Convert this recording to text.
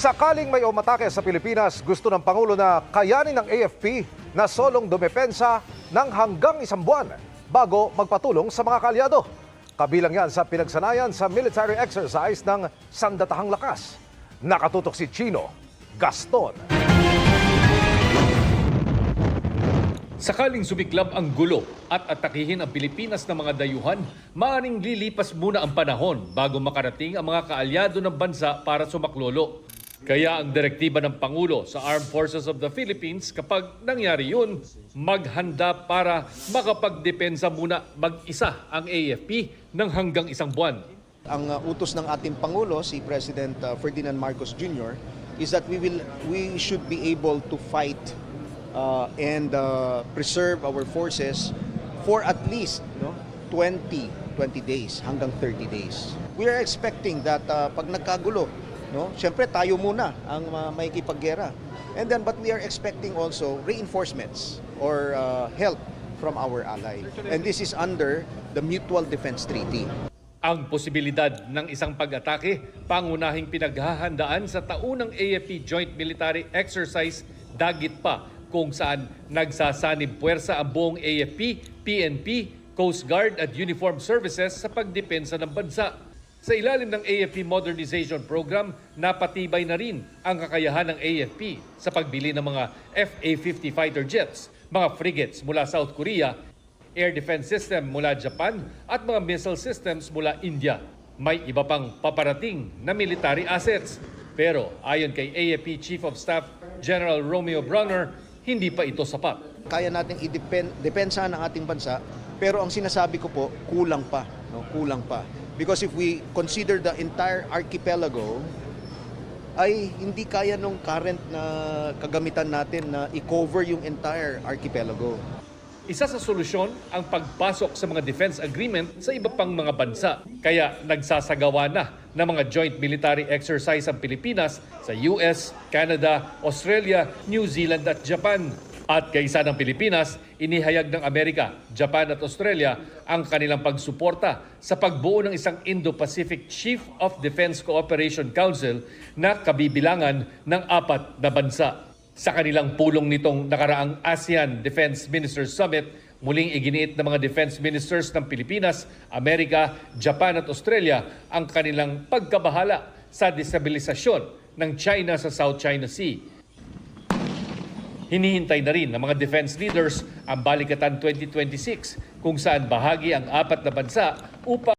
Sakaling may umatake sa Pilipinas, gusto ng Pangulo na kayanin ng AFP na solong dumepensa ng hanggang isang buwan bago magpatulong sa mga kalyado. Kabilang yan sa pinagsanayan sa military exercise ng Sandatahang Lakas. Nakatutok si Chino Gaston. Sakaling sumiklab ang gulo at atakihin ang Pilipinas ng mga dayuhan, maaaring lilipas muna ang panahon bago makarating ang mga kaalyado ng bansa para sumaklolo. Kaya ang direktiba ng Pangulo sa Armed Forces of the Philippines kapag nangyari yun, maghanda para makapagdepensa muna mag-isa ang AFP ng hanggang isang buwan. Ang utos ng ating Pangulo, si President Ferdinand Marcos Jr., is that we should be able to fight and preserve our forces for at least 20 days hanggang 30 days. We are expecting that pag nagkagulo, syempre tayo muna ang makikipaggera. And then, but we are expecting also reinforcements or help from our ally. And this is under the Mutual Defense Treaty. Ang posibilidad ng isang pag-atake, pangunahing pinaghahandaan sa taunang AFP Joint Military Exercise Dagit pa, kung saan nagsasanib puwersa ang buong AFP, PNP, Coast Guard at Uniformed Services sa pagdepensa ng bansa. Sa ilalim ng AFP Modernization Program, napatibay na rin ang kakayahan ng AFP sa pagbili ng mga FA-50 fighter jets, mga frigates mula South Korea, air defense system mula Japan at mga missile systems mula India. May iba pang paparating na military assets. Pero ayon kay AFP Chief of Staff General Romeo Bronner, hindi pa ito sapat. Kaya natin i-depensa ng ating bansa, pero ang sinasabi ko po, kulang pa. Kulang pa. Because if we consider the entire archipelago, ay hindi kaya nung current na kagamitan natin na i-cover yung entire archipelago. Isa sa solusyon ang pagpasok sa mga defense agreement sa iba pang mga bansa. Kaya nagsasagawa na ng mga joint military exercise ang Pilipinas sa US, Canada, Australia, New Zealand at Japan. At kaysa ng Pilipinas, inihayag ng Amerika, Japan at Australia ang kanilang pagsuporta sa pagbuo ng isang Indo-Pacific Chief of Defense Cooperation Council na kabibilangan ng 4 na bansa. Sa kanilang pulong nitong nakaraang ASEAN Defense Ministers Summit, muling iginiit ng mga defense ministers ng Pilipinas, Amerika, Japan at Australia ang kanilang pagkabahala sa destabilisasyon ng China sa South China Sea. Hinihintay na rin ng mga defense leaders ang Balikatan 2026 kung saan bahagi ang 4 na bansa upang